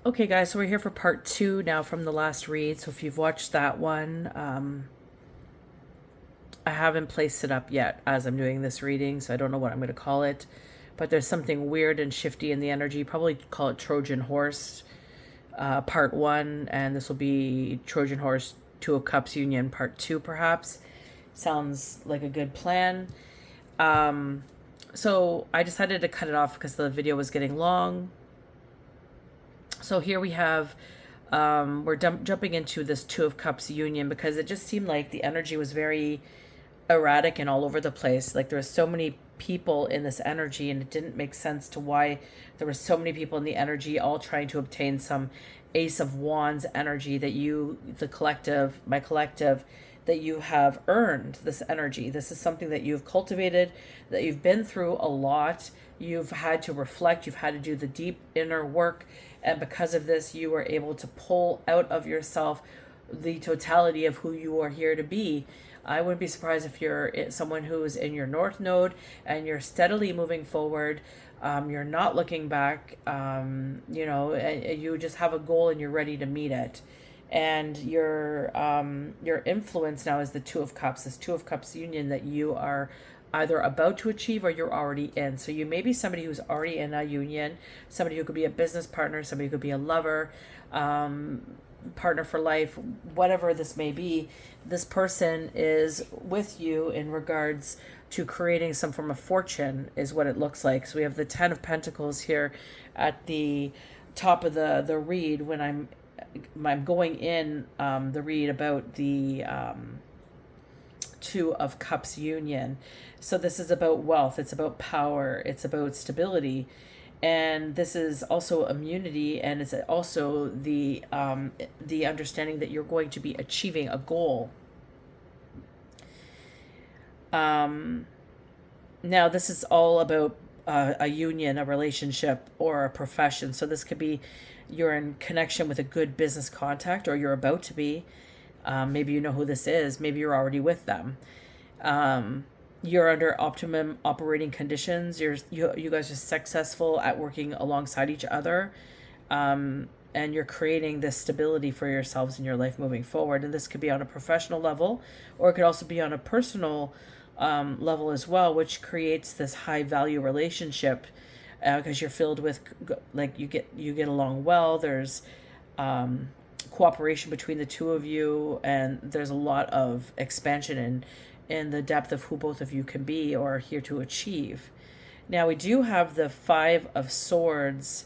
Okay, guys, so we're here for part two now from the last read. So if you've watched that one, I haven't placed it up yet as I'm doing this reading, so I don't know what I'm going to call it. But there's something weird and shifty in the energy. Probably call it Trojan Horse, part one, and this will be Trojan Horse Two of Cups Union, part two, perhaps. Sounds like a good plan. So I decided to cut it off because the video was getting long. So here we have, we're jumping into this Two of Cups union because it just seemed like the energy was very erratic and all over the place. Like there were so many people in this energy, and it didn't make sense to why there were so many people in the energy all trying to obtain some Ace of Wands energy that you, the collective, my collective, that you have earned this energy. This is something that you've cultivated, that you've been through a lot. You've had to reflect, you've had to do the deep inner work. And because of this, you were able to pull out of yourself the totality of who you are here to be. I wouldn't be surprised if you're someone who is in your North Node and you're steadily moving forward. You're not looking back, you just have a goal and you're ready to meet it. And your influence now is the Two of Cups, this Two of Cups union that you are either about to achieve or you're already in. So you may be somebody who's already in a union, somebody who could be a business partner, somebody who could be a lover, partner for life, whatever this may be. This person is with you in regards to creating some form of fortune, is what it looks like. So we have the Ten of Pentacles here at the top of the read when I'm going in the read about the Two of Cups union. So this is about wealth, it's about power, it's about stability, and this is also immunity, and it's also the understanding that you're going to be achieving a goal. Now this is all about a union, a relationship, or a profession. So this could be you're in connection with a good business contact, or you're about to be. Maybe you know who this is. Maybe you're already with them. You're under optimum operating conditions. You guys are successful at working alongside each other, and you're creating this stability for yourselves in your life moving forward. And this could be on a professional level, or it could also be on a personal level as well, which creates this high value relationship because you're filled with like you get along well. There's cooperation between the two of you, and there's a lot of expansion in the depth of who both of you can be or are here to achieve. Now we do have the Five of Swords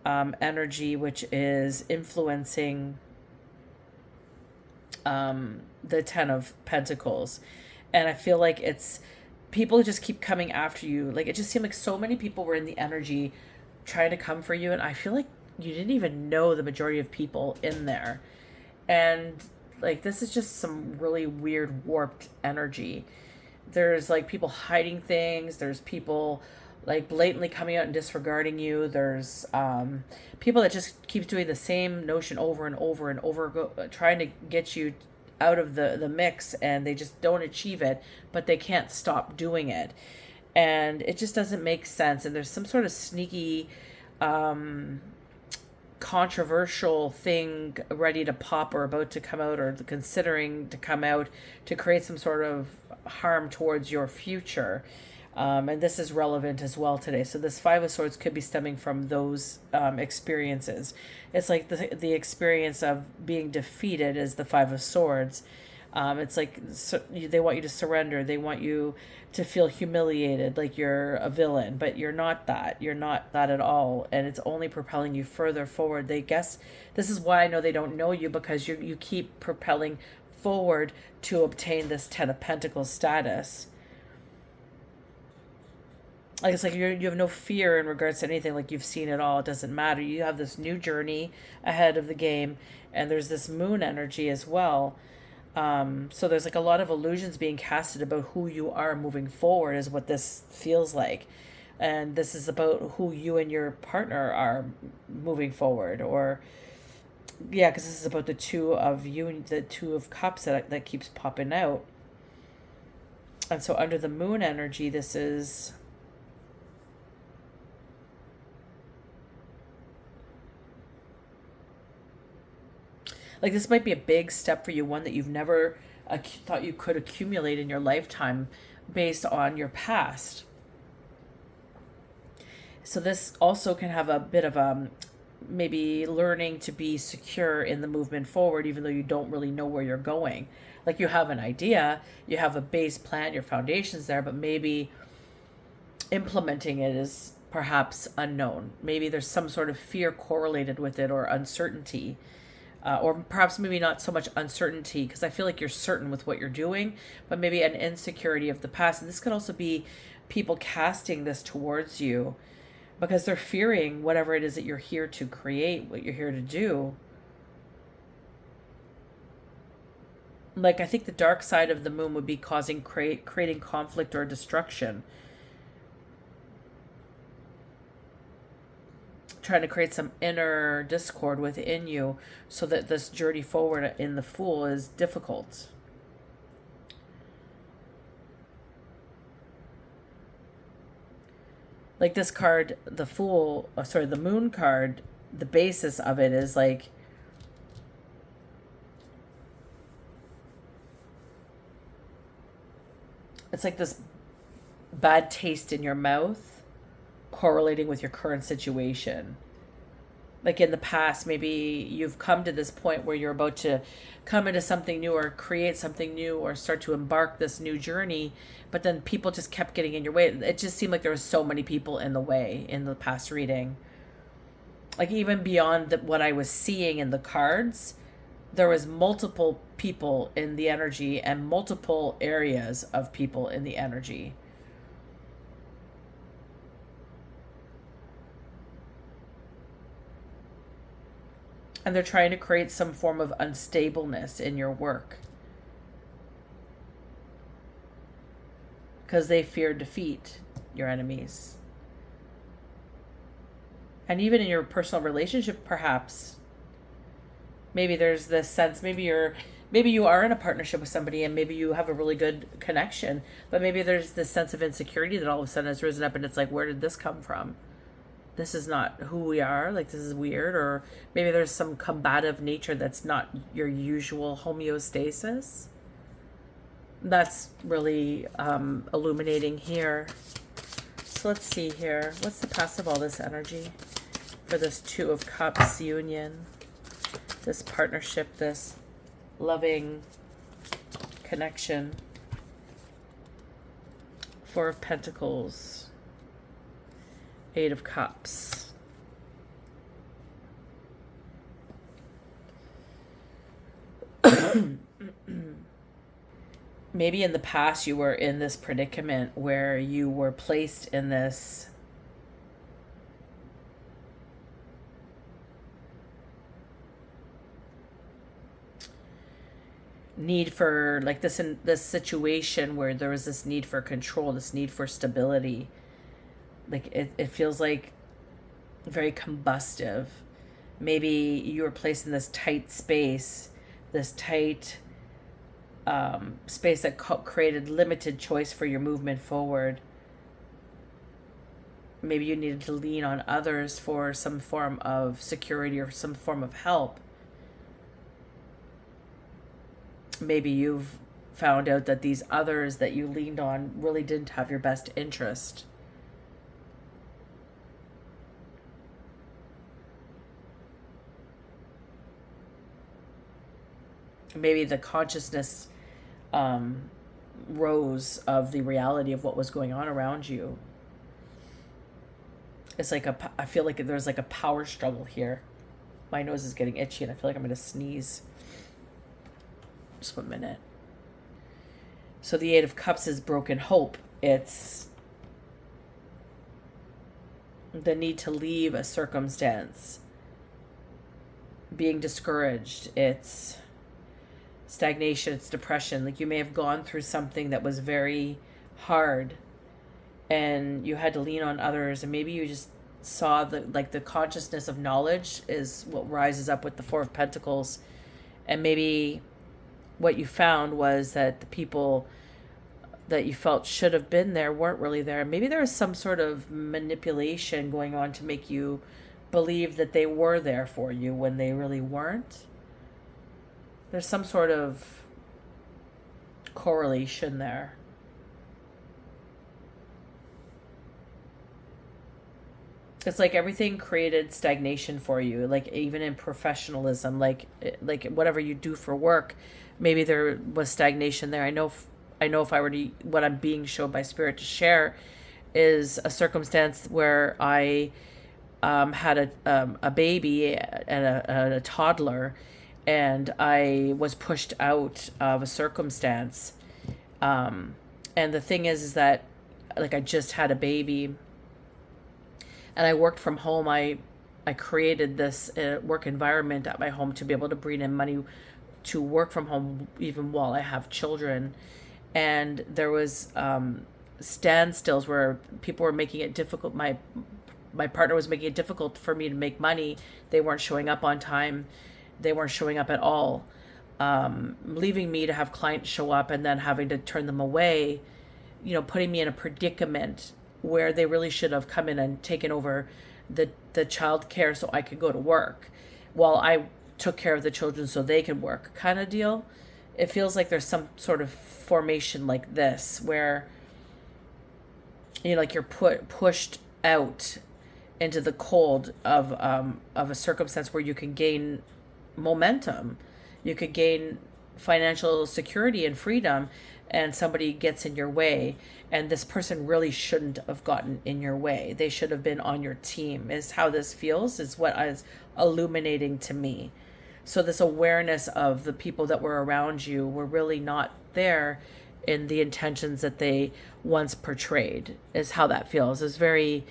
energy, which is influencing the Ten of Pentacles, and I feel like it's people just keep coming after you. Like it just seemed like so many people were in the energy trying to come for you, and I feel like you didn't even know the majority of people in there. And like this is just some really weird warped energy. There's like people hiding things, there's people like blatantly coming out and disregarding you. There's people that just keep doing the same notion over and over and over, trying to get you out of the mix, and they just don't achieve it, but they can't stop doing it. And it just doesn't make sense. And there's some sort of sneaky controversial thing ready to pop or about to come out or considering to come out to create some sort of harm towards your future. And this is relevant as well today. So this Five of Swords could be stemming from those experiences. It's like the experience of being defeated is the Five of Swords. It's like they want you to surrender. They want you to feel humiliated, like you're a villain, but you're not that. You're not that at all, and it's only propelling you further forward. They guess this is why I know they don't know you, because you keep propelling forward to obtain this Ten of Pentacles status. Like it's like you have no fear in regards to anything. Like you've seen it all. It doesn't matter. You have this new journey ahead of the game, and there's this moon energy as well. So there's like a lot of illusions being casted about who you are moving forward is what this feels like. And this is about who you and your partner are moving forward. Or yeah, because this is about the the Two of Cups that keeps popping out. And so under the moon energy, this is Like this might be a big step for you, one that you've never thought you could accumulate in your lifetime based on your past. So this also can have a bit of maybe learning to be secure in the movement forward, even though you don't really know where you're going. Like you have an idea, you have a base plan, your foundation's there, but maybe implementing it is perhaps unknown. Maybe there's some sort of fear correlated with it, or uncertainty, or perhaps maybe not so much uncertainty, because I feel like you're certain with what you're doing, but maybe an insecurity of the past. And this could also be people casting this towards you because they're fearing whatever it is that you're here to create, what you're here to do. Like, I think the dark side of the moon would be creating conflict or destruction. Trying to create some inner discord within you so that this journey forward in the Fool is difficult. Like this card, the Fool, the Moon card, the basis of it is like, it's like this bad taste in your mouth correlating with your current situation. Like in the past, maybe you've come to this point where you're about to come into something new or create something new or start to embark this new journey, but then people just kept getting in your way. It just seemed like there were so many people in the way in the past reading. Like even beyond what I was seeing in the cards, there was multiple people in the energy and multiple areas of people in the energy. And they're trying to create some form of unstableness in your work because they fear defeat, your enemies. And even in your personal relationship, perhaps, maybe there's this sense, maybe you are in a partnership with somebody and maybe you have a really good connection, but maybe there's this sense of insecurity that all of a sudden has risen up, and it's like, where did this come from? This is not who we are. Like, this is weird. Or maybe there's some combative nature that's not your usual homeostasis. That's really illuminating here. So let's see here. What's the past of all this energy for this Two of Cups union? This partnership, this loving connection. Four of Pentacles. Eight of Cups. Maybe in the past you were in this predicament where you were placed in this need for, like, this in this situation where there was this need for control, this need for stability. Like it feels like very combustive. Maybe you were placed in this tight space, this tight space that created limited choice for your movement forward. Maybe you needed to lean on others for some form of security or some form of help. Maybe you've found out that these others that you leaned on really didn't have your best interest. Maybe the consciousness rose of the reality of what was going on around you. It's like I feel like there's like a power struggle here. My nose is getting itchy and I feel like I'm going to sneeze. Just 1 minute. So the Eight of Cups is broken hope. It's the need to leave a circumstance. Being discouraged. It's stagnation, it's depression. Like you may have gone through something that was very hard and you had to lean on others, and maybe you just saw the consciousness of knowledge is what rises up with the Four of Pentacles, and maybe what you found was that the people that you felt should have been there weren't really there. Maybe there was some sort of manipulation going on to make you believe that they were there for you when they really weren't. There's some sort of correlation there. It's like everything created stagnation for you, like even in professionalism, like whatever you do for work, maybe there was stagnation there. I know if I were to, what I'm being showed by spirit to share is a circumstance where I had a baby and a toddler, and I was pushed out of a circumstance. And the thing is that, like, I just had a baby and I worked from home. I created this work environment at my home to be able to bring in money to work from home even while I have children. And there was standstills where people were making it difficult. My partner was making it difficult for me to make money. They weren't showing up on time. They weren't showing up at all. Leaving me to have clients show up and then having to turn them away, you know, putting me in a predicament where they really should have come in and taken over the child care so I could go to work while I took care of the children so they could work, kind of deal. It feels like there's some sort of formation like this where, you know, like you're pushed out into the cold of a circumstance where you can gain momentum, you could gain financial security and freedom, and somebody gets in your way, and this person really shouldn't have gotten in your way. They should have been on your team, is how this feels, is what is illuminating to me. So this awareness of the people that were around you were really not there in the intentions that they once portrayed, is how that feels. It's very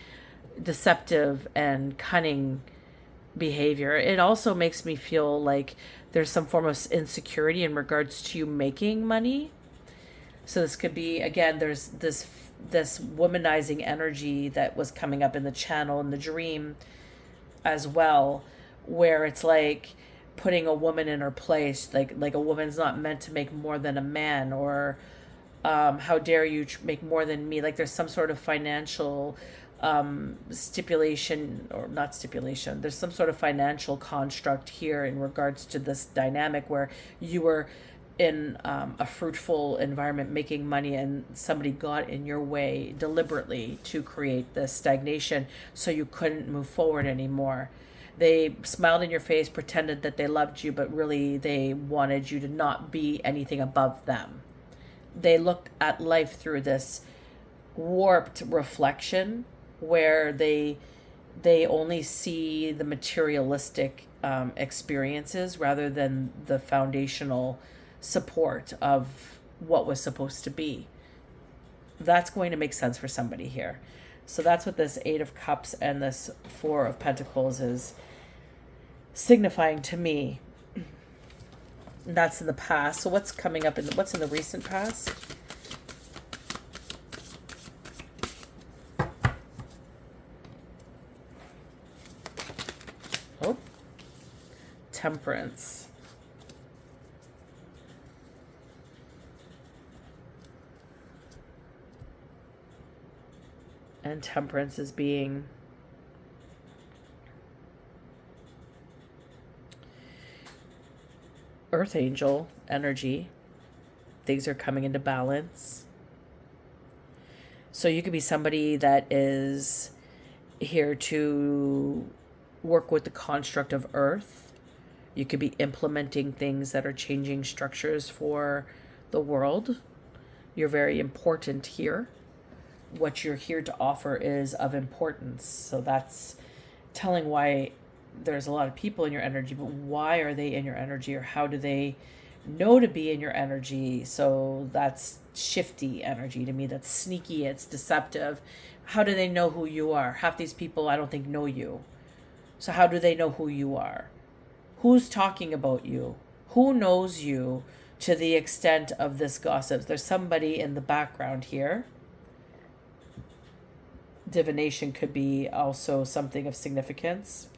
deceptive and cunning behavior. It also makes me feel like there's some form of insecurity in regards to you making money. So this could be, again, there's this womanizing energy that was coming up in the channel in the dream as well, where it's like putting a woman in her place, like a woman's not meant to make more than a man, or how dare you make more than me. Like there's some sort of financial stipulation, or not stipulation, there's some sort of financial construct here in regards to this dynamic where you were in a fruitful environment making money, and somebody got in your way deliberately to create this stagnation so you couldn't move forward anymore. They smiled in your face, pretended that they loved you, but really they wanted you to not be anything above them. They looked at life through this warped reflection where they only see the materialistic experiences rather than the foundational support of what was supposed to be. That's going to make sense for somebody here. So that's what this Eight of Cups and this Four of Pentacles is signifying to me. That's in the past. So what's coming up what's in the recent past? Oh, Temperance. And Temperance is being Earth Angel energy. Things are coming into balance. So you could be somebody that is here to work with the construct of Earth. You could be implementing things that are changing structures for the world. You're very important here. What you're here to offer is of importance. So that's telling why there's a lot of people in your energy, but why are they in your energy, or how do they know to be in your energy? So that's shifty energy to me. That's sneaky. It's deceptive. How do they know who you are? Half these people I don't think know you. So how do they know who you are? Who's talking about you? Who knows you to the extent of this gossip? There's somebody in the background here. Divination could be also something of significance.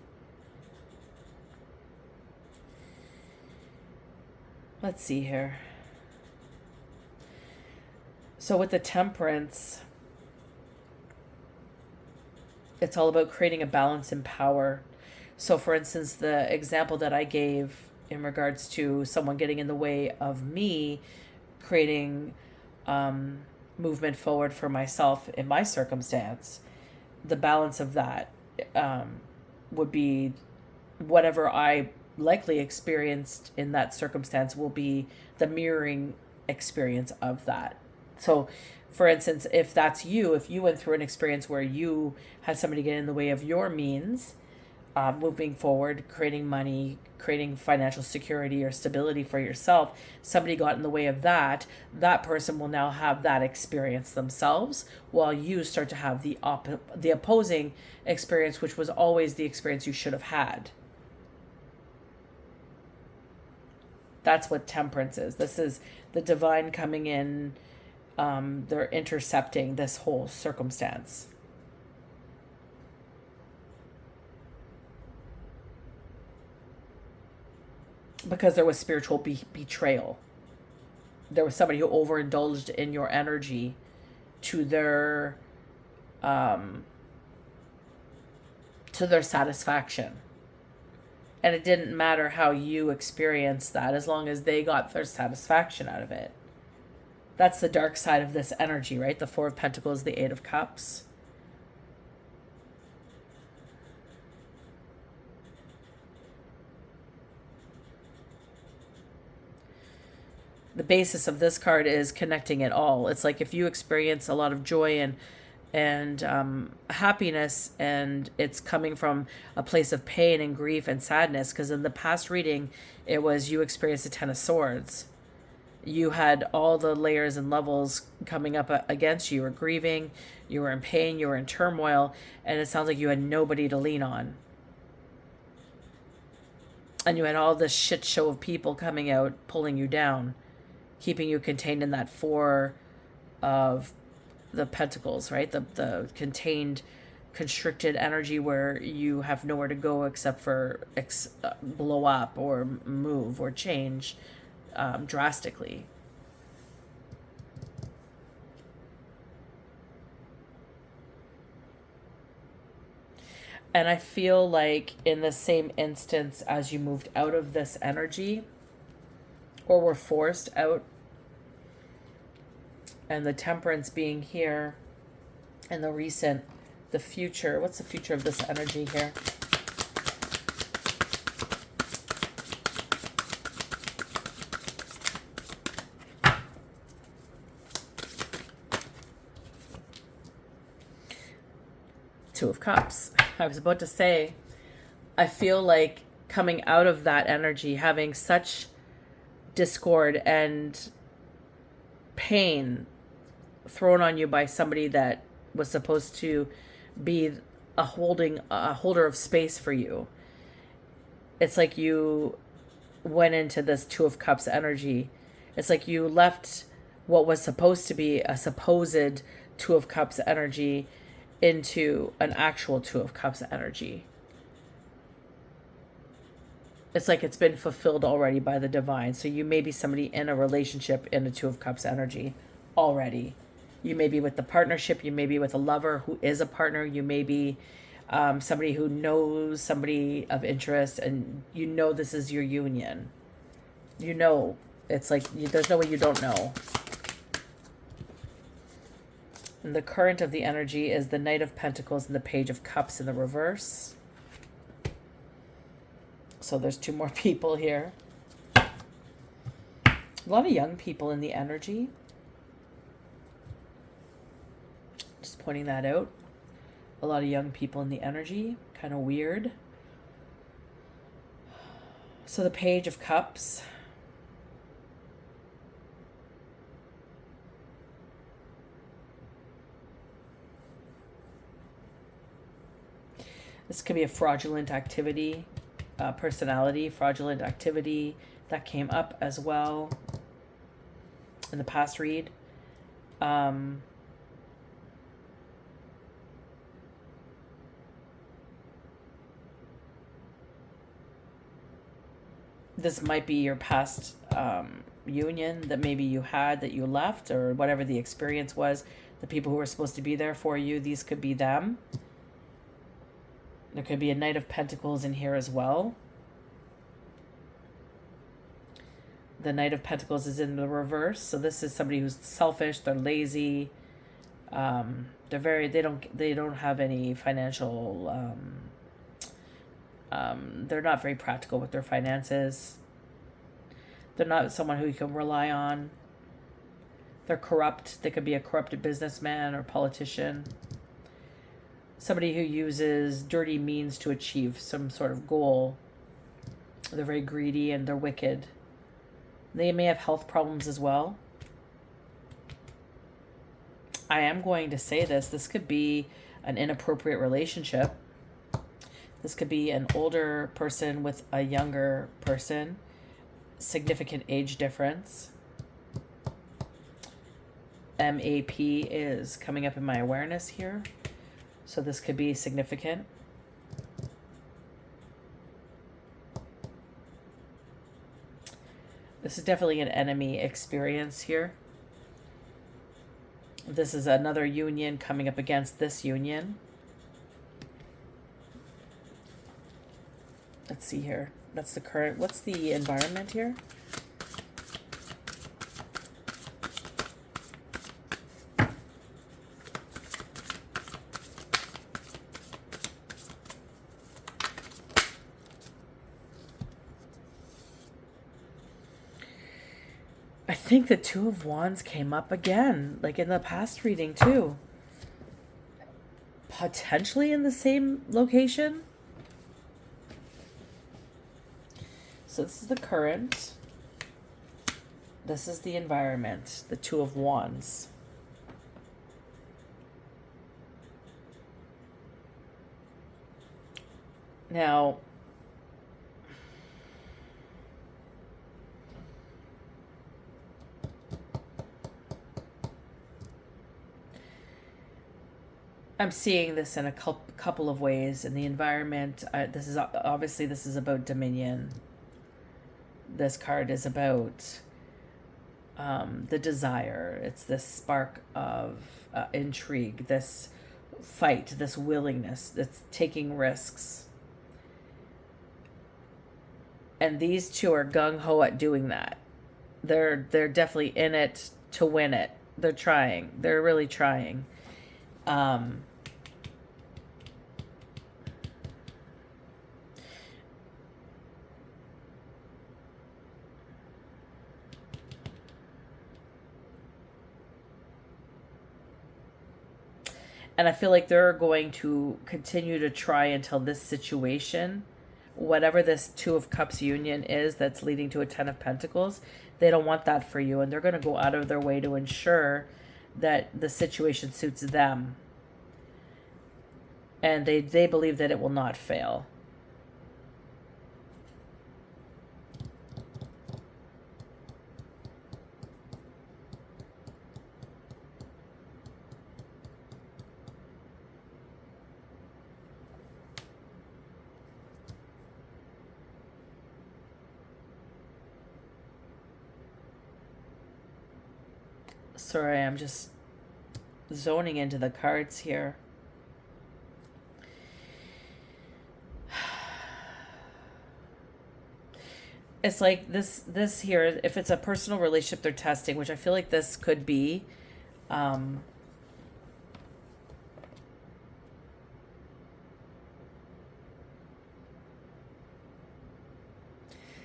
Let's see here. So with the Temperance, it's all about creating a balance in power. So for instance, the example that I gave in regards to someone getting in the way of me creating movement forward for myself in my circumstance. The balance of that would be whatever I likely experienced in that circumstance will be the mirroring experience of that. So, for instance, if that's you, if you went through an experience where you had somebody get in the way of your means, moving forward, creating money, creating financial security or stability for yourself, somebody got in the way of that, that person will now have that experience themselves, while you start to have the opposing experience, which was always the experience you should have had. That's what temperance is. This is the divine coming in. They're intercepting this whole circumstance. Because there was spiritual betrayal. There was somebody who overindulged in your energy to their satisfaction. And it didn't matter how you experienced that, as long as they got their satisfaction out of it. That's the dark side of this energy, right? The Four of Pentacles, the Eight of Cups. The basis of this card is connecting it all. It's like if you experience a lot of joy and happiness, and it's coming from a place of pain and grief and sadness, because in the past reading, it was you experienced the Ten of Swords. You had all the layers and levels coming up against you. You were grieving, you were in pain, you were in turmoil, and it sounds like you had nobody to lean on. And you had all this shit show of people coming out, pulling you down, keeping you contained in that Four of the Pentacles, right? The contained, constricted energy where you have nowhere to go except for blow up or move or change drastically. And I feel like in the same instance as you moved out of this energy, or were forced out, and the Temperance being here, and the future. What's the future of this energy here? Two of Cups. I was about to say, I feel like coming out of that energy, having such discord and pain thrown on you by somebody that was supposed to be a holder of space for you. It's like you went into this Two of Cups energy. It's like you left what was supposed to be a supposed Two of Cups energy into an actual Two of Cups energy. It's like it's been fulfilled already by the divine. So you may be somebody in a relationship in a Two of Cups energy already. You may be with the partnership. You may be with a lover who is a partner. You may be somebody who knows somebody of interest, and you know this is your union. You know, it's like there's no way you don't know. And the current of the energy is the Knight of Pentacles and the Page of Cups in the reverse. So there's two more people here. A lot of young people in the energy. Just pointing that out. A lot of young people in the energy. Kind of weird. So the Page of Cups. This could be a fraudulent activity. Personality, fraudulent activity that came up as well in the past read. This might be your past union that maybe you had that you left, or whatever the experience was. The people who were supposed to be there for you, these could be them. There could be a Knight of Pentacles in here as well. The Knight of Pentacles is in the reverse. So this is somebody who's selfish, they're lazy. They don't have any financial, they're not very practical with their finances. They're not someone who you can rely on. They're corrupt. They could be a corrupted businessman or politician. Somebody who uses dirty means to achieve some sort of goal. They're very greedy and they're wicked. They may have health problems as well. I am going to say this. This could be an inappropriate relationship. This could be an older person with a younger person. Significant age difference. MAP is coming up in my awareness here. So this could be significant. This is definitely an enemy experience here. This is another union coming up against this union. Let's see here. That's the current. What's the environment here? I think the Two of Wands came up again, like in the past reading too. Potentially in the same location. So this is the current. This is the environment, the Two of Wands. Now, I'm seeing this in a couple of ways. In the environment, this is obviously this is about dominion. This card is about the desire. It's this spark of intrigue, this fight, this willingness, that's taking risks. And these two are gung-ho at doing that. They're definitely in it to win it. They're trying. They're really trying. And I feel like they're going to continue to try until this situation, whatever this Two of Cups union is that's leading to a Ten of Pentacles, they don't want that for you. And they're going to go out of their way to ensure that the situation suits them. And they believe that it will not fail. Sorry, I'm just zoning into the cards here. It's like this here, if it's a personal relationship they're testing, which I feel like this could be,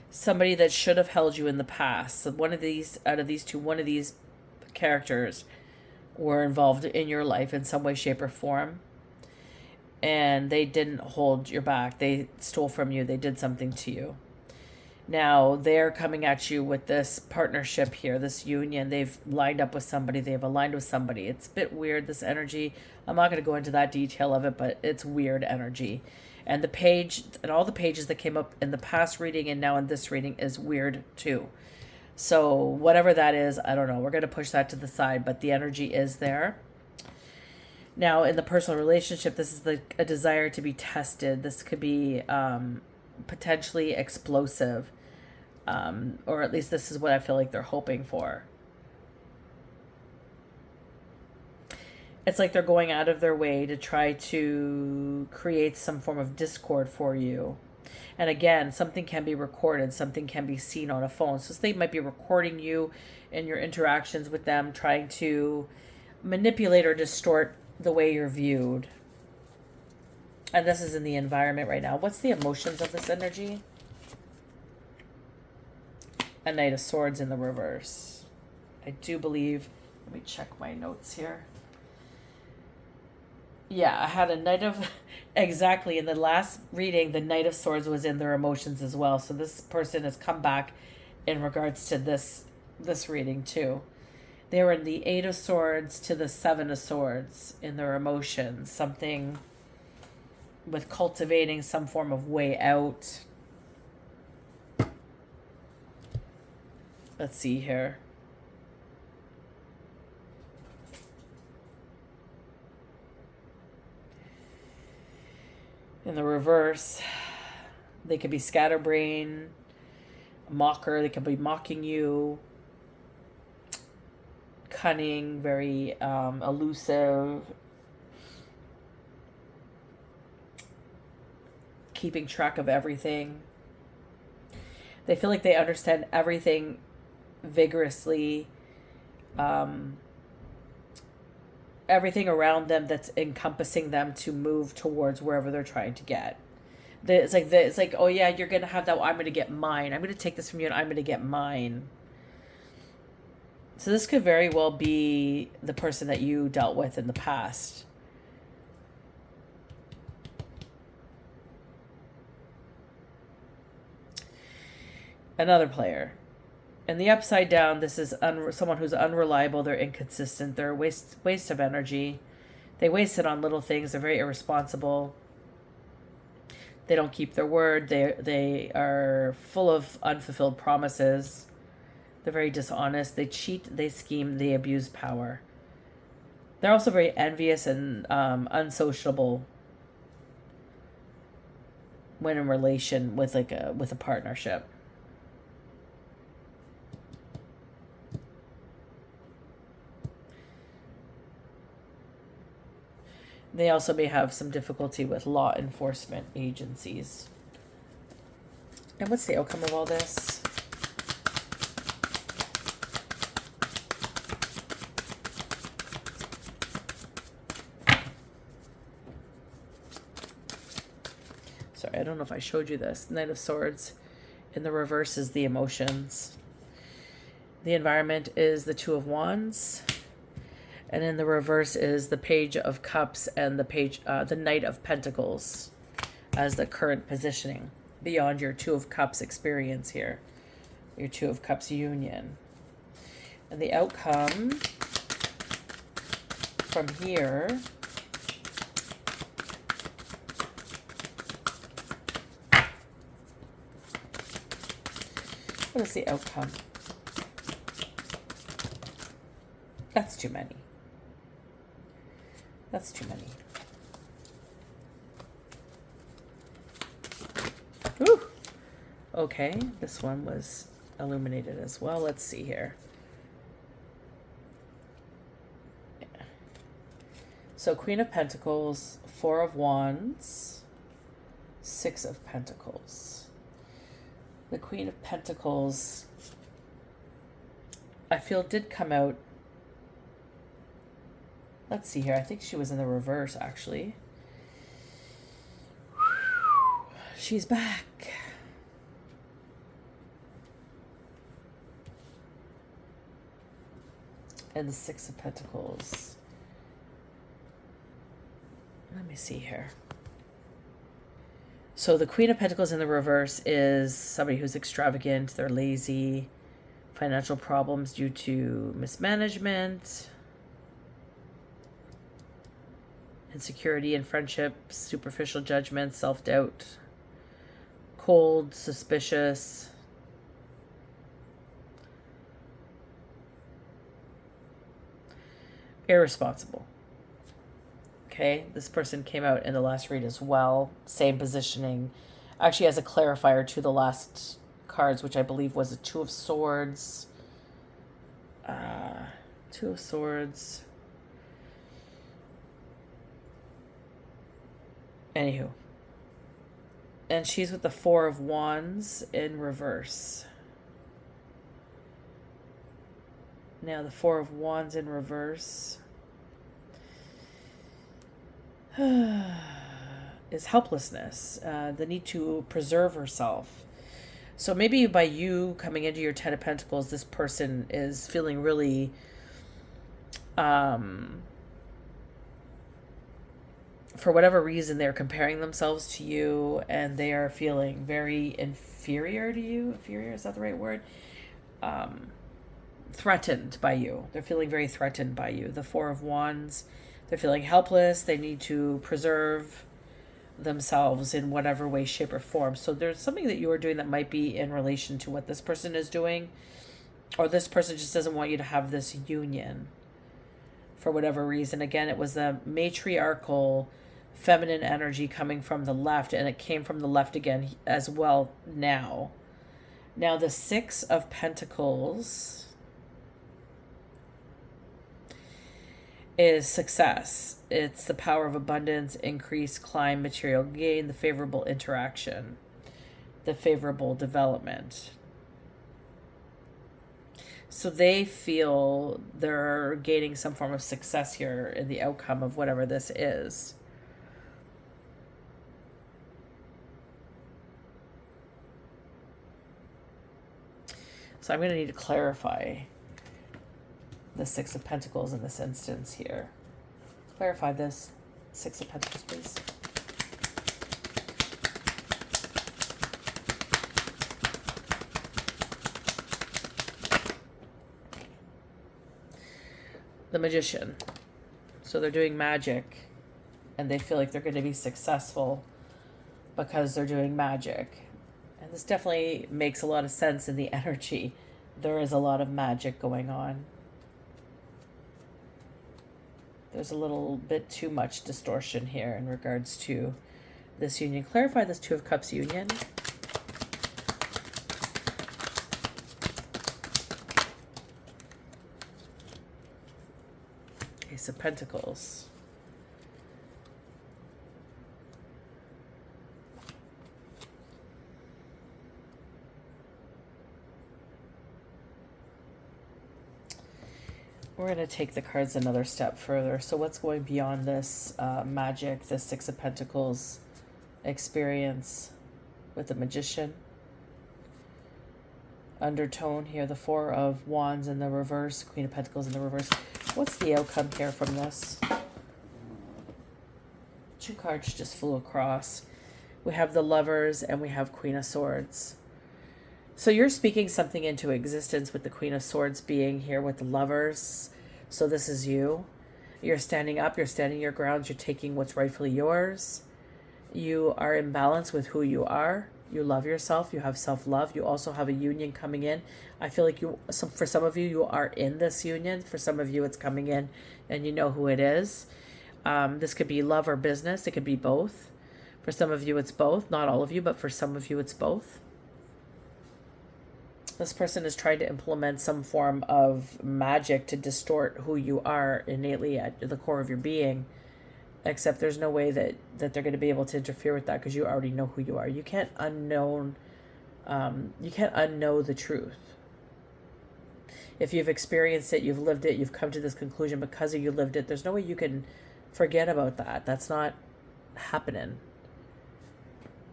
somebody that should have held you in the past. So one of these, out of these two, one of these characters were involved in your life in some way, shape, or form. And they didn't hold your back. They stole from you. They did something to you. Now they're coming at you with this partnership here, this union. They've lined up with somebody. They've aligned with somebody. It's a bit weird, this energy. I'm not going to go into that detail of it, but it's weird energy. And the page, and all the pages that came up in the past reading and now in this reading is weird too. So whatever that is, I don't know. We're going to push that to the side, but the energy is there. Now, in the personal relationship, this is a desire to be tested. This could be potentially explosive, or at least this is what I feel like they're hoping for. It's like they're going out of their way to try to create some form of discord for you. And again, something can be recorded, something can be seen on a phone. So they might be recording you in your interactions with them, trying to manipulate or distort the way you're viewed. And this is in the environment right now. What's the emotions of this energy? A Knight of Swords in the reverse. I do believe, let me check my notes here. Yeah, I had a Knight of, exactly, in the last reading, the Knight of Swords was in their emotions as well. So this person has come back in regards to this reading too. They were in the Eight of Swords to the Seven of Swords in their emotions. Something with cultivating some form of way out. Let's see here. In the reverse, they could be scatterbrain, a mocker. They could be mocking you. Cunning, very elusive. Keeping track of everything. They feel like they understand everything vigorously. Everything around them that's encompassing them to move towards wherever they're trying to get. It's like, oh yeah, you're gonna have that. Well, I'm gonna get mine. I'm gonna take this from you, and I'm gonna get mine. So this could very well be the person that you dealt with in the past. Another player. In the upside down, this is someone who's unreliable. They're inconsistent. They're a waste of energy. They waste it on little things. They're very irresponsible. They don't keep their word. They are full of unfulfilled promises. They're very dishonest. They cheat. They scheme. They abuse power. They're also very envious and unsociable when in relation with with a partnership. They also may have some difficulty with law enforcement agencies. And what's the outcome of all this? Sorry, I don't know if I showed you this. Knight of Swords in the reverse is the emotions. The environment is the Two of Wands. And in the reverse is the Page of Cups and the Knight of Pentacles as the current positioning beyond your Two of Cups experience here, your Two of Cups union. And the outcome from here what is the outcome? That's too many. That's too many. Whew. Okay, this one was illuminated as well. Let's see here. So Queen of Pentacles, Four of Wands, Six of Pentacles. The Queen of Pentacles, I feel, did come out. Let's see here. I think she was in the reverse, actually. She's back. And the Six of Pentacles. Let me see here. So the Queen of Pentacles in the reverse is somebody who's extravagant. They're lazy. Financial problems due to mismanagement. Insecurity in friendships, superficial judgment, self-doubt, cold, suspicious. Irresponsible. Okay, this person came out in the last read as well. Same positioning. Actually has a clarifier to the last cards, which I believe was a Two of Swords. Two of Swords. Anywho, And she's with the Four of Wands in reverse. Now the Four of Wands in reverse is helplessness, the need to preserve herself. So maybe by you coming into your Ten of Pentacles, this person is feeling really for whatever reason, they're comparing themselves to you and they are feeling very inferior to you. Inferior, is that the right word? Threatened by you. They're feeling very threatened by you. The Four of Wands, they're feeling helpless. They need to preserve themselves in whatever way, shape, or form. So there's something that you are doing that might be in relation to what this person is doing, or this person just doesn't want you to have this union for whatever reason. Again, it was the matriarchal feminine energy coming from the left, and it came from the left again as well now. Now the Six of Pentacles is success. It's the power of abundance, increase, climb, material gain, the favorable interaction, the favorable development. So they feel they're gaining some form of success here in the outcome of whatever this is. So I'm going to need to clarify the Six of Pentacles in this instance here. Clarify this. Six of Pentacles, please. The Magician. So they're doing magic and they feel like they're going to be successful because they're doing magic. And this definitely makes a lot of sense in the energy. There is a lot of magic going on. There's a little bit too much distortion here in regards to this union. Clarify this Two of Cups union. Ace of Pentacles. We're going to take the cards another step further. So what's going beyond this magic, this Six of Pentacles experience with the Magician? Undertone here, the Four of Wands in the reverse, Queen of Pentacles in the reverse. What's the outcome here from this? Two cards just flew across. We have the Lovers and we have Queen of Swords. So you're speaking something into existence with the Queen of Swords being here with the Lovers. So this is you. You're standing up. You're standing your grounds. You're taking what's rightfully yours. You are in balance with who you are. You love yourself. You have self-love. You also have a union coming in. I feel like for some of you, you are in this union. For some of you, it's coming in and you know who it is. This could be love or business. It could be both. For some of you, it's both. Not all of you, but for some of you, it's both. This person is trying to implement some form of magic to distort who you are innately at the core of your being. Except there's no way that they're going to be able to interfere with that because you already know who you are. You can't unknow the truth. If you've experienced it, you've lived it, you've come to this conclusion because you lived it, there's no way you can forget about that. That's not happening.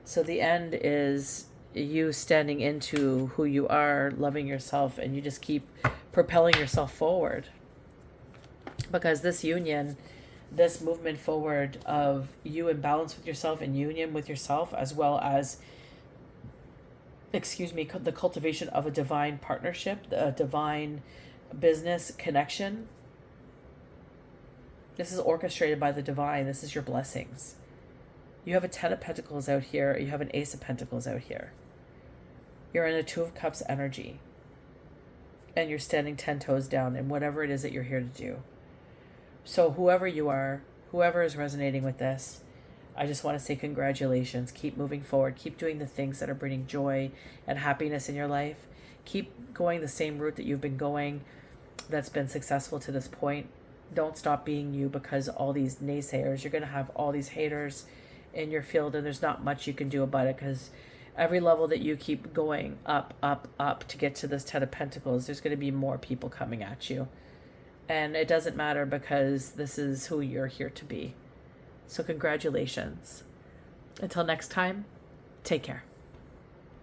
So the end is you standing into who you are, loving yourself, and you just keep propelling yourself forward. Because this union, this movement forward of you in balance with yourself and union with yourself, as well as, the cultivation of a divine partnership, a divine business connection. This is orchestrated by the divine. This is your blessings. You have a Ten of Pentacles out here. You have an Ace of Pentacles out here. You're in a Two of Cups energy. And you're standing 10 toes down in whatever it is that you're here to do. So whoever you are, whoever is resonating with this, I just want to say congratulations. Keep moving forward. Keep doing the things that are bringing joy and happiness in your life. Keep going the same route that you've been going that's been successful to this point. Don't stop being you because all these naysayers, you're going to have all these haters in your field, and there's not much you can do about it, because every level that you keep going up, up, up to get to this Ten of Pentacles, there's going to be more people coming at you. And it doesn't matter, because this is who you're here to be. So congratulations. Until next time, take care.